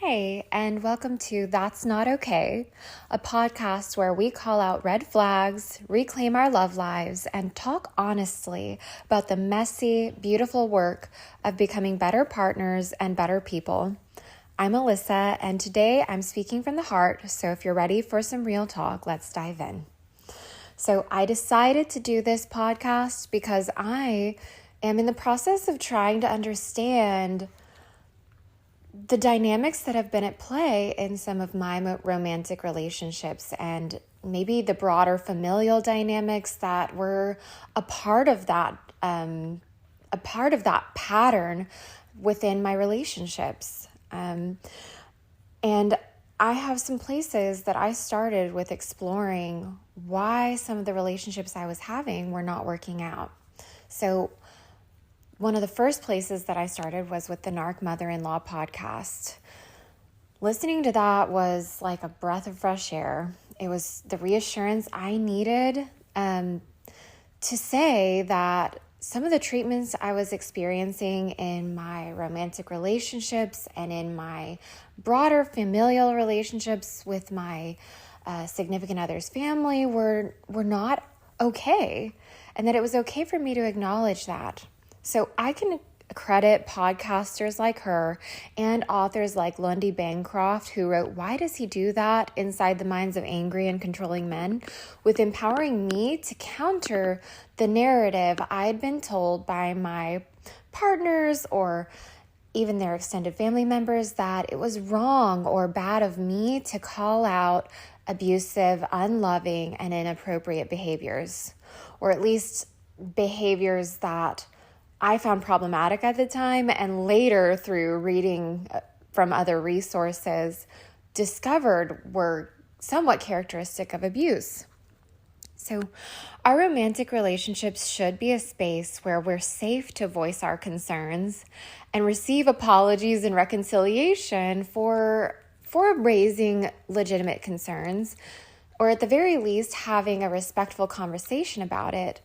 Hey, and welcome to That's Not Okay, a podcast where we call out red flags, reclaim our love lives, and talk honestly about the messy, beautiful work of becoming better partners and better people. I'm Alyssa, and today I'm speaking from the heart, so if you're ready for some real talk, let's dive in. So I decided to do this podcast because I am in the process of trying to understand the dynamics that have been at play in some of my romantic relationships and maybe the broader familial dynamics that were a part of that pattern within my relationships. And I have some places that I started with exploring why some of the relationships I was having were not working out. So one of the first places that I started was with the Narc Mother-in-Law podcast. Listening to that was like a breath of fresh air. It was the reassurance I needed to say that some of the treatments I was experiencing in my romantic relationships and in my broader familial relationships with my significant other's family were not okay, and that it was okay for me to acknowledge that. So I can credit podcasters like her and authors like Lundy Bancroft, who wrote Why Does He Do That? Inside the Minds of Angry and Controlling Men, with empowering me to counter the narrative I'd been told by my partners or even their extended family members that it was wrong or bad of me to call out abusive, unloving, and inappropriate behaviors, or at least behaviors that I found problematic at the time, and later through reading from other resources discovered were somewhat characteristic of abuse. So our romantic relationships should be a space where we're safe to voice our concerns and receive apologies and reconciliation for raising legitimate concerns, or at the very least having a respectful conversation about it.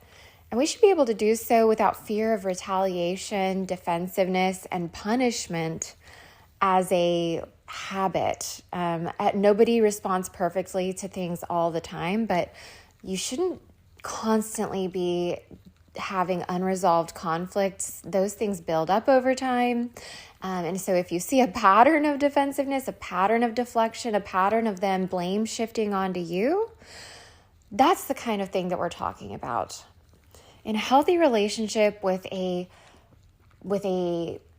And we should be able to do so without fear of retaliation, defensiveness, and punishment as a habit. Nobody responds perfectly to things all the time, but you shouldn't constantly be having unresolved conflicts. Those things build up over time. And so if you see a pattern of defensiveness, a pattern of deflection, a pattern of them blame shifting onto you, that's the kind of thing that we're talking about. In a healthy relationship with a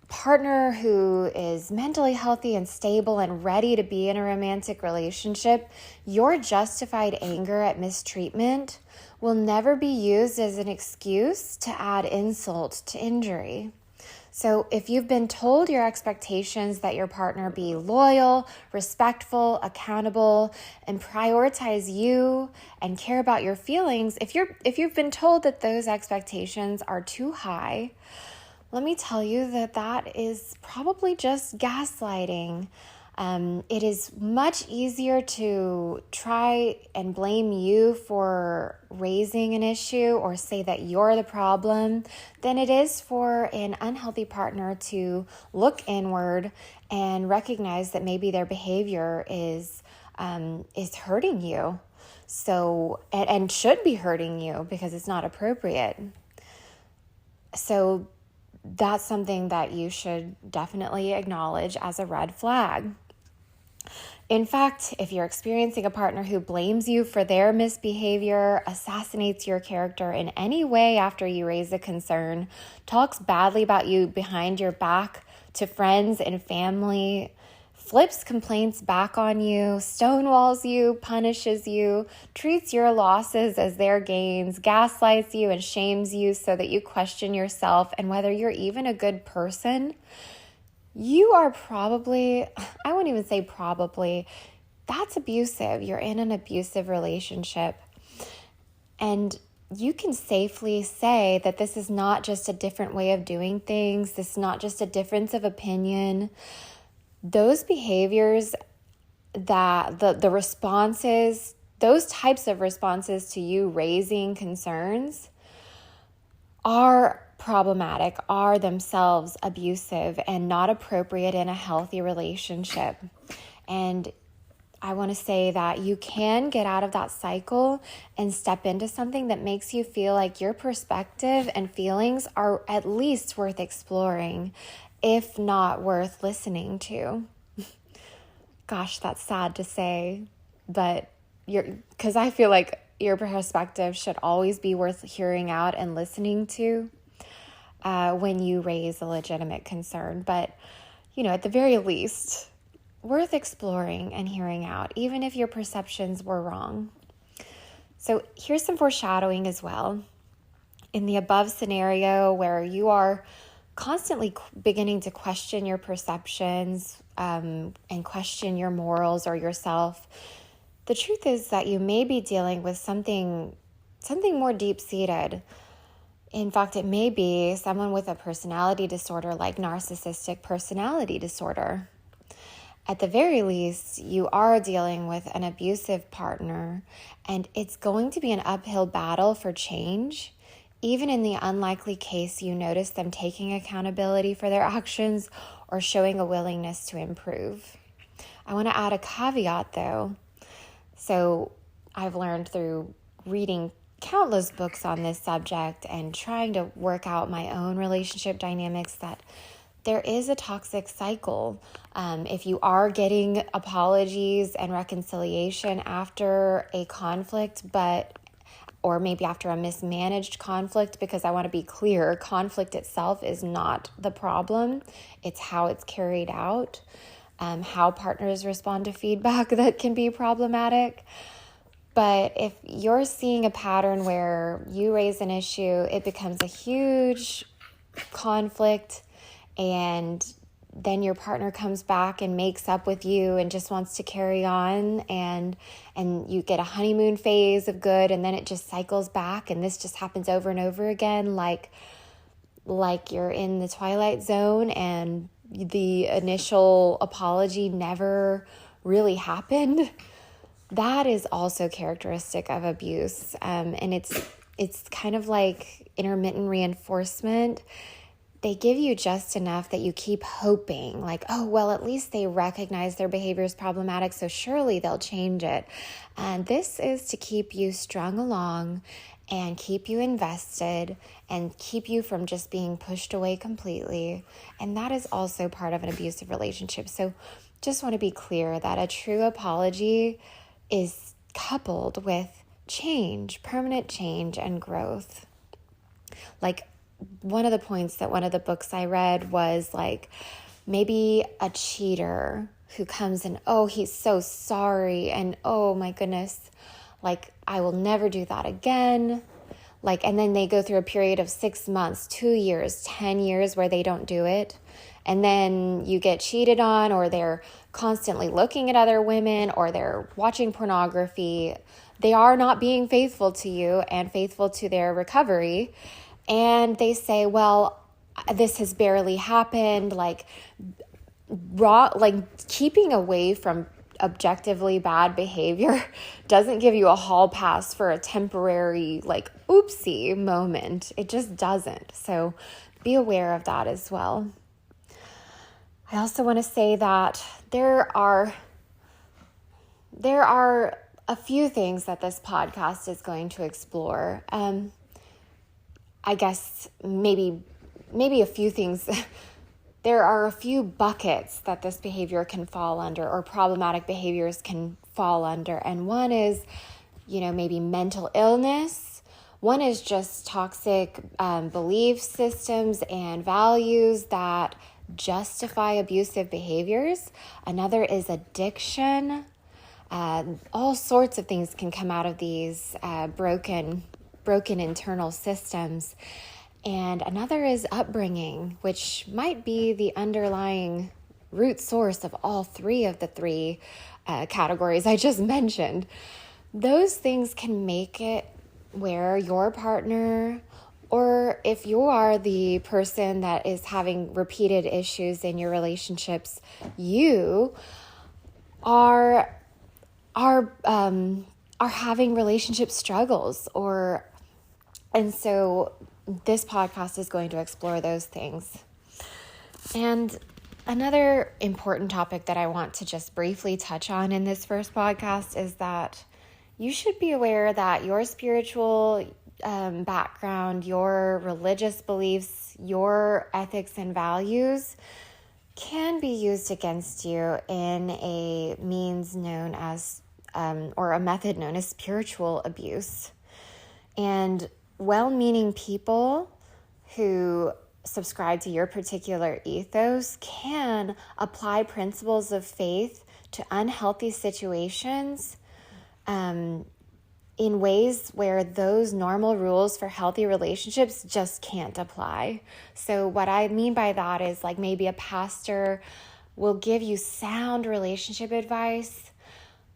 partner who is mentally healthy and stable and ready to be in a romantic relationship, your justified anger at mistreatment will never be used as an excuse to add insult to injury. So if you've been told your expectations that your partner be loyal, respectful, accountable, and prioritize you and care about your feelings, if you've been told that those expectations are too high, let me tell you that is probably just gaslighting. It is much easier to try and blame you for raising an issue or say that you're the problem than it is for an unhealthy partner to look inward and recognize that maybe their behavior is hurting you. So, and should be hurting you because it's not appropriate. So that's something that you should definitely acknowledge as a red flag. In fact, if you're experiencing a partner who blames you for their misbehavior, assassinates your character in any way after you raise a concern, talks badly about you behind your back to friends and family, flips complaints back on you, stonewalls you, punishes you, treats your losses as their gains, gaslights you and shames you so that you question yourself and whether you're even a good person, you are probably, I won't even say probably, that's abusive. You're in an abusive relationship. And you can safely say that this is not just a different way of doing things. This is not just a difference of opinion. Those behaviors, that the responses, those types of responses to you raising concerns are problematic, are themselves abusive and not appropriate in a healthy relationship. And I want to say that you can get out of that cycle and step into something that makes you feel like your perspective and feelings are at least worth exploring, if not worth listening to. Gosh, that's sad to say, but because I feel like your perspective should always be worth hearing out and listening to when you raise a legitimate concern. But, at the very least, worth exploring and hearing out, even if your perceptions were wrong. So here's some foreshadowing as well. In the above scenario where you are constantly beginning to question your perceptions and question your morals or yourself, the truth is that you may be dealing with something more deep-seated. In fact, it may be someone with a personality disorder like narcissistic personality disorder. At the very least, you are dealing with an abusive partner, and it's going to be an uphill battle for change, even in the unlikely case you notice them taking accountability for their actions or showing a willingness to improve. I want to add a caveat, though. So I've learned through reading countless books on this subject and trying to work out my own relationship dynamics that there is a toxic cycle. If you are getting apologies and reconciliation after a conflict, or maybe after a mismanaged conflict, because I want to be clear, conflict itself is not the problem. It's how it's carried out, how partners respond to feedback that can be problematic. But if you're seeing a pattern where you raise an issue, it becomes a huge conflict, and then your partner comes back and makes up with you and just wants to carry on, and you get a honeymoon phase of good, and then it just cycles back, and this just happens over and over again, like you're in the Twilight Zone and the initial apology never really happened. That is also characteristic of abuse, and it's kind of like intermittent reinforcement. They give you just enough that you keep hoping, like, oh, well, at least they recognize their behavior is problematic, so surely they'll change it. And this is to keep you strung along and keep you invested and keep you from just being pushed away completely. And that is also part of an abusive relationship. So just want to be clear that a true apology is coupled with change, permanent change and growth. Like, one of the points that one of the books I read was like maybe a cheater who comes and, oh, he's so sorry, and oh my goodness, like, I will never do that again. Like, and then they go through a period of 6 months, 2 years, 10 years where they don't do it. And then you get cheated on, or they're constantly looking at other women, or they're watching pornography. They are not being faithful to you and faithful to their recovery. And they say, well, this has barely happened. Like keeping away from objectively bad behavior doesn't give you a hall pass for a temporary, like, oopsie moment. It just doesn't. So be aware of that as well. I also want to say that there are a few things that this podcast is going to explore. I guess maybe a few things. There are a few buckets that this behavior can fall under, or problematic behaviors can fall under. And one is, maybe mental illness. One is just toxic belief systems and values that justify abusive behaviors. Another is addiction. All sorts of things can come out of these broken internal systems. And another is upbringing, which might be the underlying root source of all three of the three categories I just mentioned. Those things can make it where your partner, or if you are the person that is having repeated issues in your relationships, you are having relationship struggles, and so this podcast is going to explore those things. And another important topic that I want to just briefly touch on in this first podcast is that you should be aware that your spiritual background, your religious beliefs, your ethics and values can be used against you in a means known as, or a method known as spiritual abuse. And well-meaning people who subscribe to your particular ethos can apply principles of faith to unhealthy situations in ways where those normal rules for healthy relationships just can't apply. So what I mean by that is like maybe a pastor will give you sound relationship advice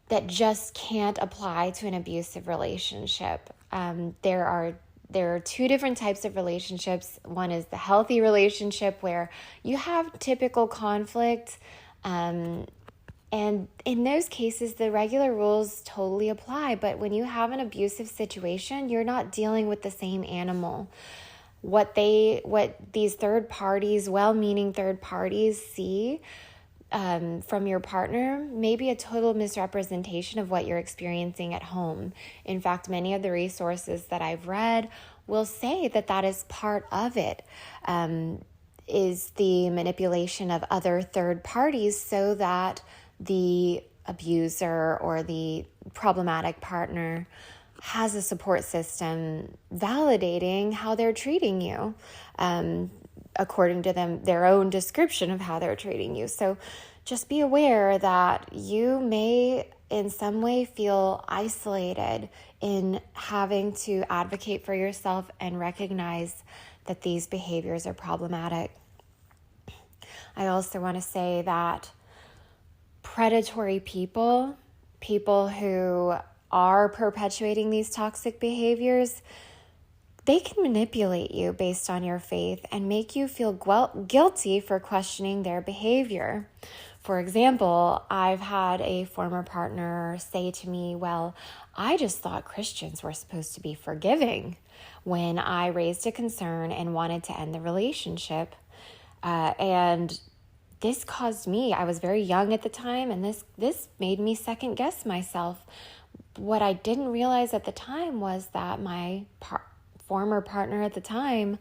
that just can't apply to an abusive relationship. There are two different types of relationships. One is the healthy relationship where you have typical conflict, and in those cases, the regular rules totally apply. But when you have an abusive situation, you're not dealing with the same animal. What these third parties, well-meaning third parties, see from your partner may be a total misrepresentation of what you're experiencing at home. In fact, many of the resources that I've read will say that that is part of it, is the manipulation of other third parties so that the abuser or the problematic partner has a support system validating how they're treating you, according to their own description of how they're treating you. So just be aware that you may in some way feel isolated in having to advocate for yourself and recognize that these behaviors are problematic. I also want to say that predatory people who are perpetuating these toxic behaviors, they can manipulate you based on your faith and make you feel guilty for questioning their behavior. For example, I've had a former partner say to me, well, I just thought Christians were supposed to be forgiving when I raised a concern and wanted to end the relationship. And this caused me, I was very young at the time, and this made me second guess myself. What I didn't realize at the time was that my former partner at the time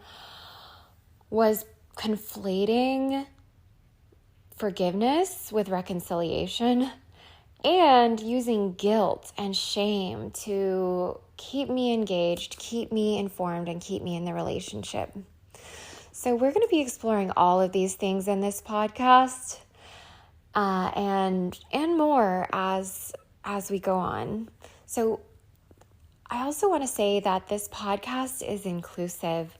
was conflating forgiveness with reconciliation and using guilt and shame to keep me engaged, keep me informed, and keep me in the relationship. So we're going to be exploring all of these things in this podcast, and more as we go on. So I also want to say that this podcast is inclusive.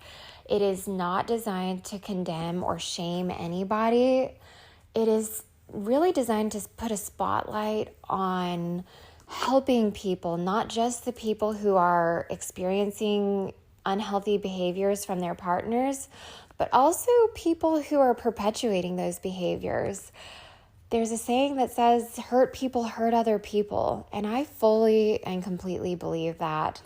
It is not designed to condemn or shame anybody. It is really designed to put a spotlight on helping people, not just the people who are experiencing unhealthy behaviors from their partners, but also people who are perpetuating those behaviors. There's a saying that says, hurt people hurt other people. And I fully and completely believe that.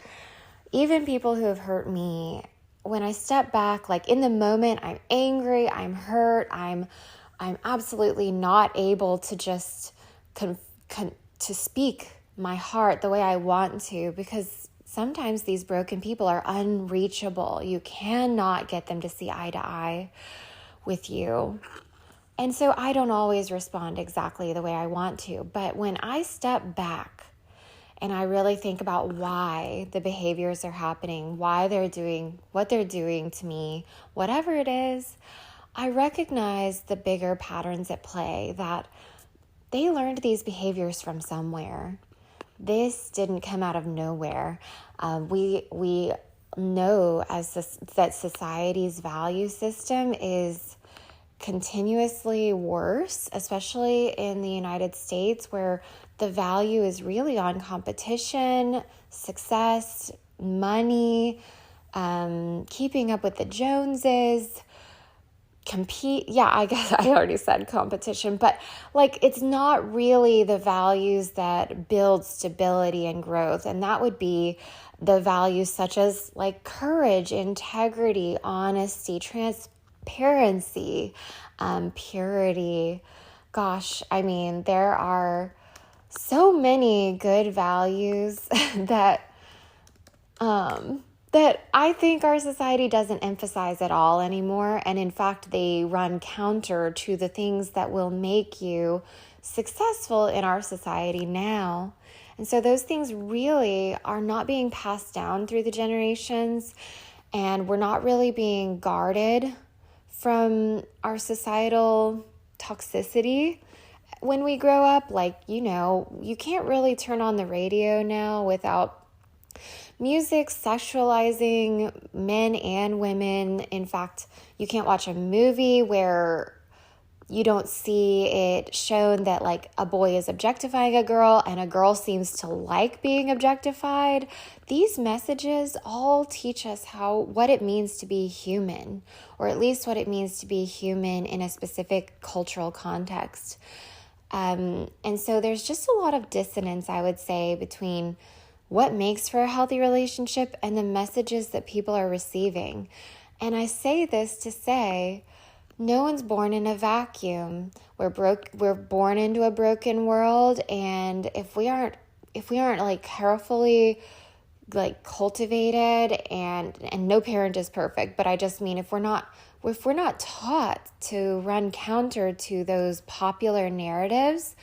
Even people who have hurt me, when I step back, like in the moment, I'm angry, I'm hurt, I'm absolutely not able to just to speak my heart the way I want to, because sometimes these broken people are unreachable. You cannot get them to see eye to eye with you. And so I don't always respond exactly the way I want to. But when I step back and I really think about why the behaviors are happening, why they're doing what they're doing to me, whatever it is, I recognize the bigger patterns at play, that they learned these behaviors from somewhere. This didn't come out of nowhere. We know that society's value system is continuously worse, especially in the United States, where the value is really on competition, success, money, keeping up with the Joneses. compete. Yeah, I guess I already said competition, but like it's not really the values that build stability and growth. And that would be the values such as like courage, integrity, honesty, transparency, purity. Gosh, I mean, there are so many good values that that I think our society doesn't emphasize at all anymore. And in fact, they run counter to the things that will make you successful in our society now. And so those things really are not being passed down through the generations, and we're not really being guarded from our societal toxicity when we grow up. Like, you can't really turn on the radio now without music sexualizing men and women. In fact, you can't watch a movie where you don't see it shown that like a boy is objectifying a girl and a girl seems to like being objectified. These messages all teach us what it means to be human, or at least what it means to be human in a specific cultural context. And so there's just a lot of dissonance, I would say, between what makes for a healthy relationship and the messages that people are receiving. And I say this to say, no one's born in a vacuum. We're born into a broken world, and if we aren't like carefully like cultivated, and no parent is perfect, but I just mean if we're not taught to run counter to those popular narratives,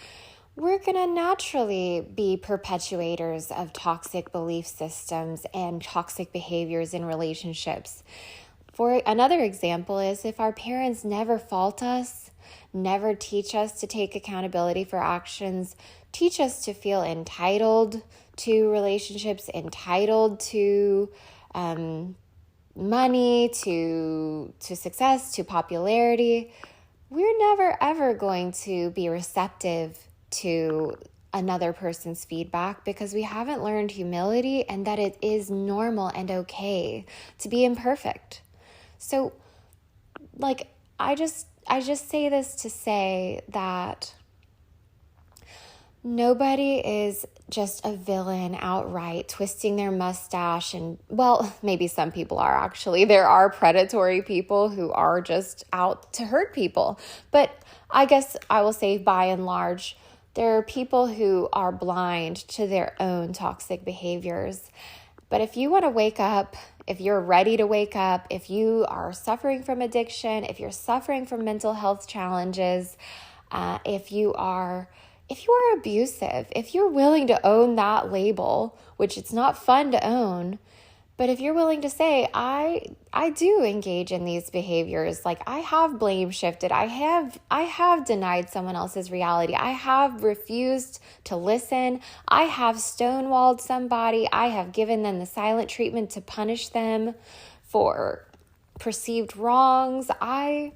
we're going to naturally be perpetuators of toxic belief systems and toxic behaviors in relationships. For another example is if our parents never fault us, never teach us to take accountability for actions, teach us to feel entitled to relationships, entitled to money, to success, to popularity, we're never ever going to be receptive to another person's feedback, because we haven't learned humility and that it is normal and okay to be imperfect. So like I just say this to say that nobody is just a villain outright, twisting their mustache, and well, maybe some people are actually. There are predatory people who are just out to hurt people. But I guess I will say by and large, there are people who are blind to their own toxic behaviors. But if you want to wake up, if you're ready to wake up, if you are suffering from addiction, if you're suffering from mental health challenges, if you are abusive, if you're willing to own that label, which it's not fun to own, but if you're willing to say, I do engage in these behaviors, like I have blame shifted, I have denied someone else's reality, I have refused to listen, I have stonewalled somebody, I have given them the silent treatment to punish them for perceived wrongs, I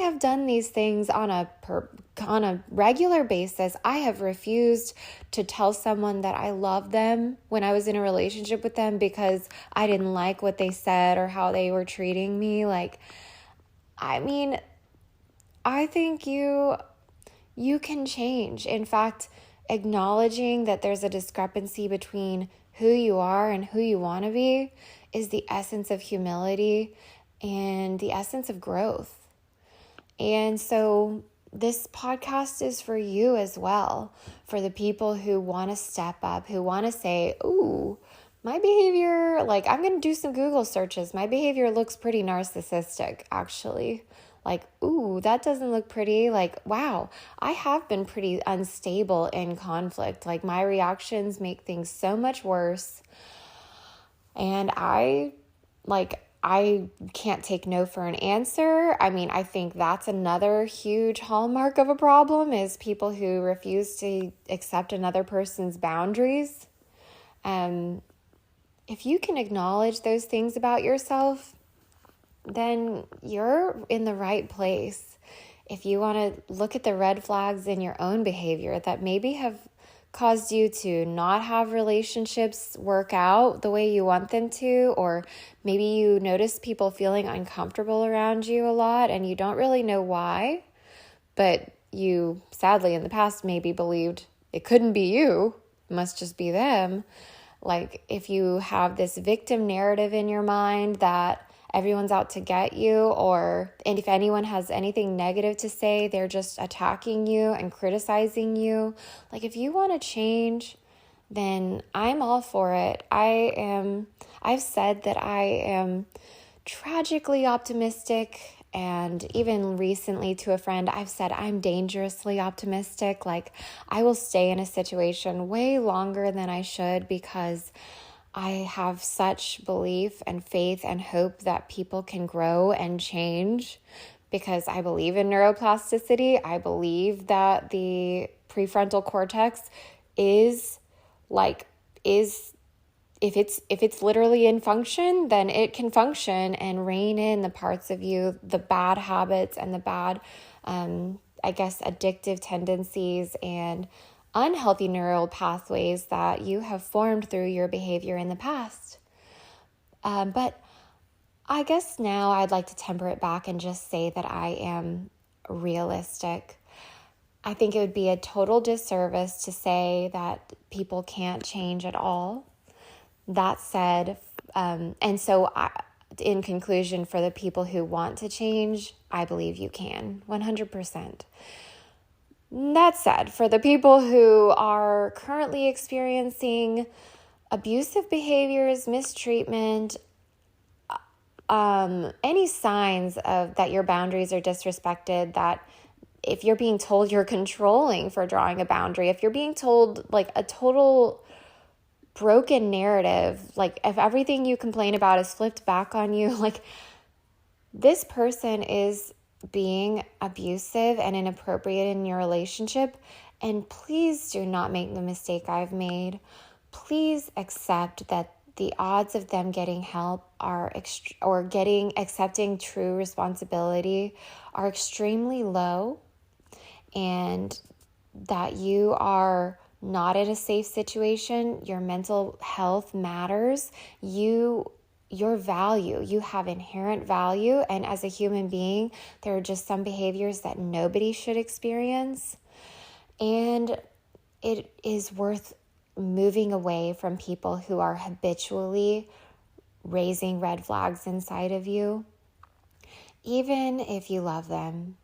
have done these things on a regular basis. I have refused to tell someone that I love them when I was in a relationship with them because I didn't like what they said or how they were treating me. Like, I mean, I think you can change. In fact, acknowledging that there's a discrepancy between who you are and who you want to be is the essence of humility and the essence of growth. And so this podcast is for you as well, for the people who want to step up, who want to say, ooh, my behavior, like I'm going to do some Google searches. My behavior looks pretty narcissistic, actually. Like, ooh, that doesn't look pretty. Like, wow, I have been pretty unstable in conflict. Like my reactions make things so much worse. And I can't take no for an answer. I mean, I think that's another huge hallmark of a problem is people who refuse to accept another person's boundaries. If you can acknowledge those things about yourself, then you're in the right place. If you want to look at the red flags in your own behavior that maybe have caused you to not have relationships work out the way you want them to, or maybe you notice people feeling uncomfortable around you a lot and you don't really know why, but you sadly in the past maybe believed it couldn't be you, it must just be them. Like if you have this victim narrative in your mind that everyone's out to get you, and if anyone has anything negative to say, they're just attacking you and criticizing you. Like if you want to change, then I'm all for it. I've said that I am tragically optimistic, and even recently to a friend, I've said I'm dangerously optimistic. Like I will stay in a situation way longer than I should because I have such belief and faith and hope that people can grow and change, because I believe in neuroplasticity. I believe that the prefrontal cortex is if it's literally in function, then it can function and rein in the parts of you, the bad habits and the bad, addictive tendencies and unhealthy neural pathways that you have formed through your behavior in the past. But I guess now I'd like to temper it back and just say that I am realistic. I think it would be a total disservice to say that people can't change at all. That said, in conclusion, for the people who want to change, I believe you can, 100%. That said, for the people who are currently experiencing abusive behaviors, mistreatment, any signs of that your boundaries are disrespected, that if you're being told you're controlling for drawing a boundary, if you're being told like a total broken narrative, like if everything you complain about is flipped back on you, like this person is being abusive and inappropriate in your relationship, and please do not make the mistake I've made. Please accept that the odds of them getting help accepting true responsibility are extremely low, and that you are not in a safe situation. Your mental health matters. Your value, you have inherent value, and as a human being, there are just some behaviors that nobody should experience, and it is worth moving away from people who are habitually raising red flags inside of you, even if you love them,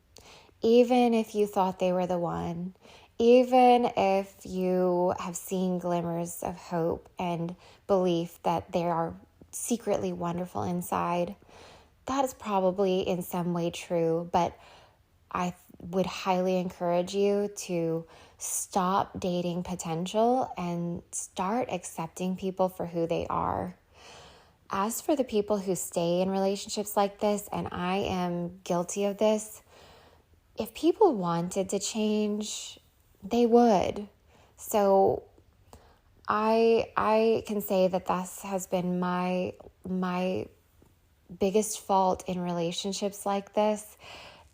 even if you thought they were the one, even if you have seen glimmers of hope and belief that they are secretly wonderful inside. That is probably in some way true, but I would highly encourage you to stop dating potential and start accepting people for who they are. As for the people who stay in relationships like this, and I am guilty of this, if people wanted to change, they would. So I can say that this has been my biggest fault in relationships like this,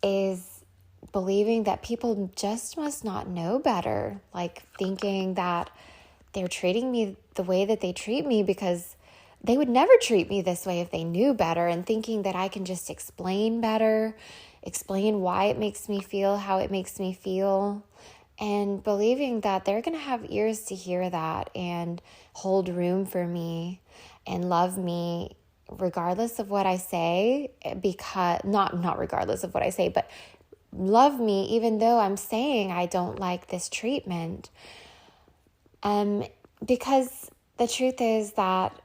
is believing that people just must not know better, like thinking that they're treating me the way that they treat me because they would never treat me this way if they knew better, and thinking that I can just explain better, explain why it makes me feel how it makes me feel, and believing that they're going to have ears to hear that and hold room for me and love me regardless of what I say, because not regardless of what I say, but love me even though I'm saying I don't like this treatment. Because the truth is that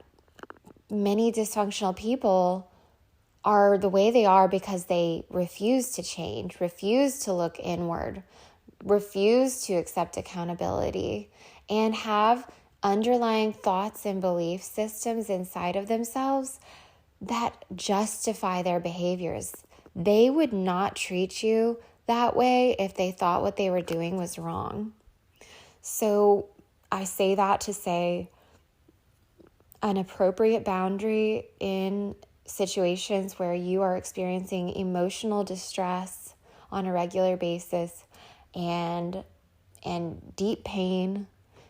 many dysfunctional people are the way they are because they refuse to change, refuse to look inward, refuse to accept accountability, and have underlying thoughts and belief systems inside of themselves that justify their behaviors. They would not treat you that way if they thought what they were doing was wrong. So I say that to say an appropriate boundary in situations where you are experiencing emotional distress on a regular basis and deep pain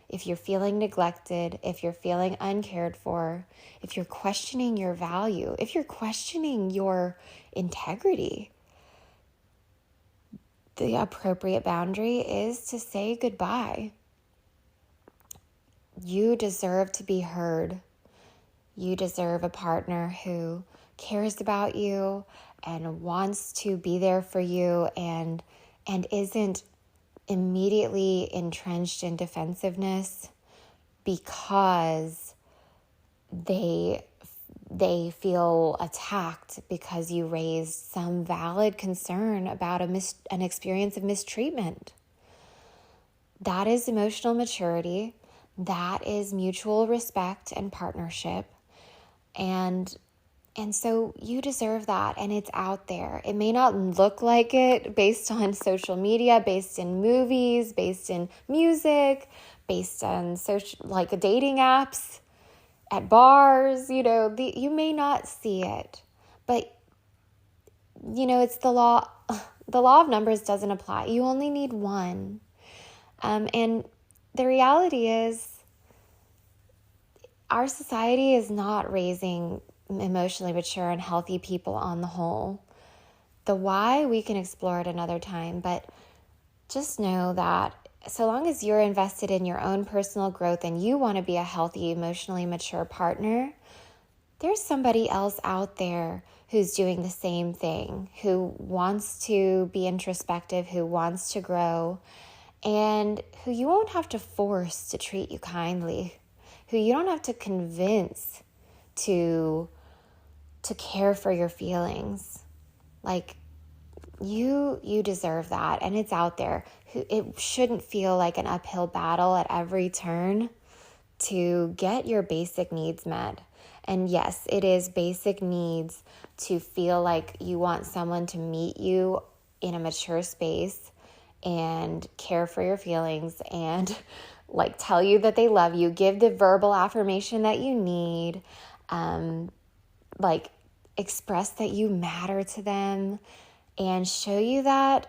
if you're feeling neglected, if you're feeling uncared for, if you're questioning your value, if you're questioning your integrity, the appropriate boundary is to say goodbye. You deserve to be heard. You deserve a partner who cares about you and wants to be there for you and isn't immediately entrenched in defensiveness because they feel attacked because you raised some valid concern about an experience of mistreatment. That is emotional maturity. That is mutual respect and partnership. And so you deserve that, and it's out there. It may not look like it based on social media, based in movies, based in music, based on like dating apps, at bars, you may not see it. But, it's the law. The law of numbers doesn't apply. You only need one. And the reality is our society is not raising emotionally mature and healthy people on the whole. The why we can explore at another time, but just know that so long as you're invested in your own personal growth and you want to be a healthy, emotionally mature partner, there's somebody else out there who's doing the same thing, who wants to be introspective, who wants to grow, and who you won't have to force to treat you kindly, who you don't have to convince to care for your feelings. Like, you deserve that, and it's out there. It shouldn't feel like an uphill battle at every turn to get your basic needs met. And yes, it is basic needs to feel like you want someone to meet you in a mature space and care for your feelings and like tell you that they love you, give the verbal affirmation that you need, like express that you matter to them, and show you that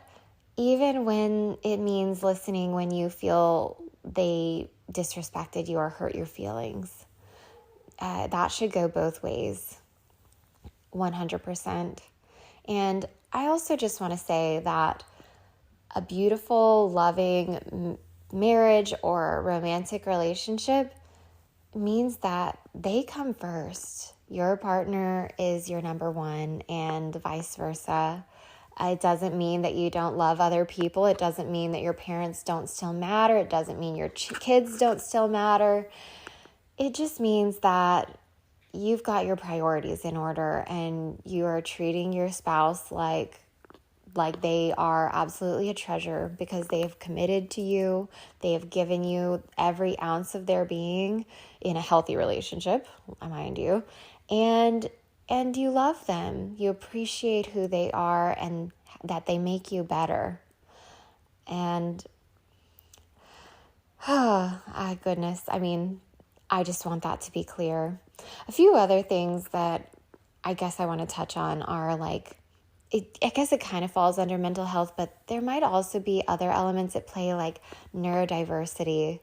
even when it means listening when you feel they disrespected you or hurt your feelings. That should go both ways, 100%. And I also just want to say that a beautiful, loving marriage or romantic relationship means that they come first. Your partner is your number one, and vice versa. It doesn't mean that you don't love other people. It doesn't mean that your parents don't still matter. It doesn't mean your kids don't still matter. It just means that you've got your priorities in order and you are treating your spouse like they are absolutely a treasure because they have committed to you. They have given you every ounce of their being in a healthy relationship, mind you. And you love them. You appreciate who they are and that they make you better. And, goodness, I just want that to be clear. A few other things that I guess I want to touch on are I guess it kind of falls under mental health, but there might also be other elements at play like neurodiversity.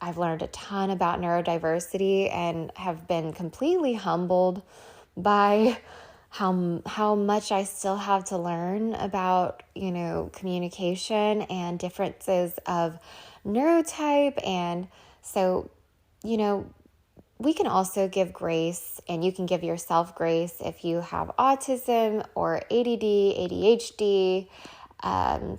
I've learned a ton about neurodiversity and have been completely humbled by how much I still have to learn about, communication and differences of neurotype. And so, we can also give grace, and you can give yourself grace if you have autism or ADD, ADHD,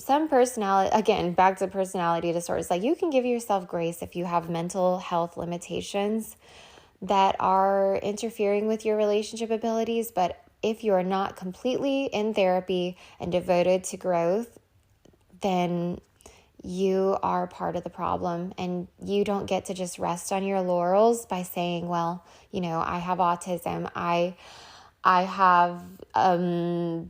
some personality, again, back to personality disorders. Like, you can give yourself grace if you have mental health limitations that are interfering with your relationship abilities. But if you are not completely in therapy and devoted to growth, then you are part of the problem, and you don't get to just rest on your laurels by saying, well, I have autism, I have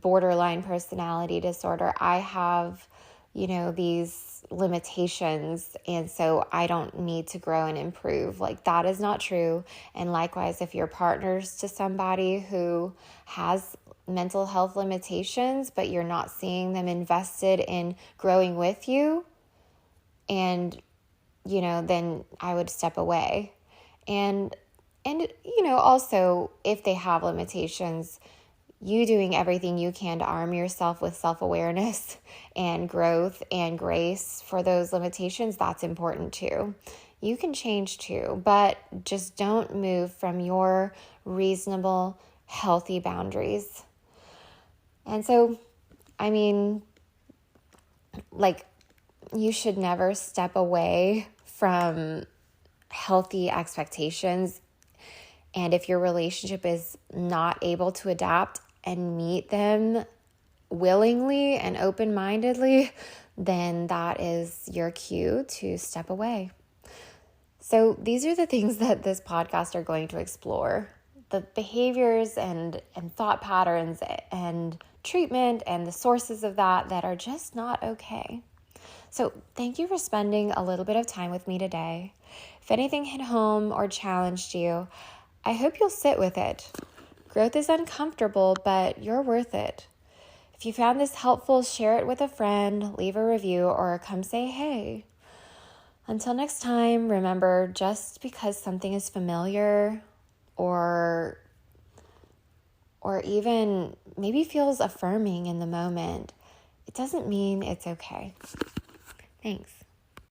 borderline personality disorder, I have, these limitations, and so I don't need to grow and improve. Like, that is not true. And likewise, if you're partners to somebody who has mental health limitations, but you're not seeing them invested in growing with you, And, then I would step away. And also if they have limitations, you doing everything you can to arm yourself with self-awareness and growth and grace for those limitations, that's important too. You can change too, but just don't move from your reasonable, healthy boundaries. And so, you should never step away from healthy expectations. And if your relationship is not able to adapt and meet them willingly and open-mindedly, then that is your cue to step away. So these are the things that this podcast are going to explore. The behaviors and thought patterns and treatment and the sources of that are just not okay. So thank you for spending a little bit of time with me today. If anything hit home or challenged you, I hope you'll sit with it. Growth is uncomfortable, but you're worth it. If you found this helpful, share it with a friend, leave a review, or come say hey. Until next time, remember, just because something is familiar or even maybe feels affirming in the moment, it doesn't mean it's okay. Thanks.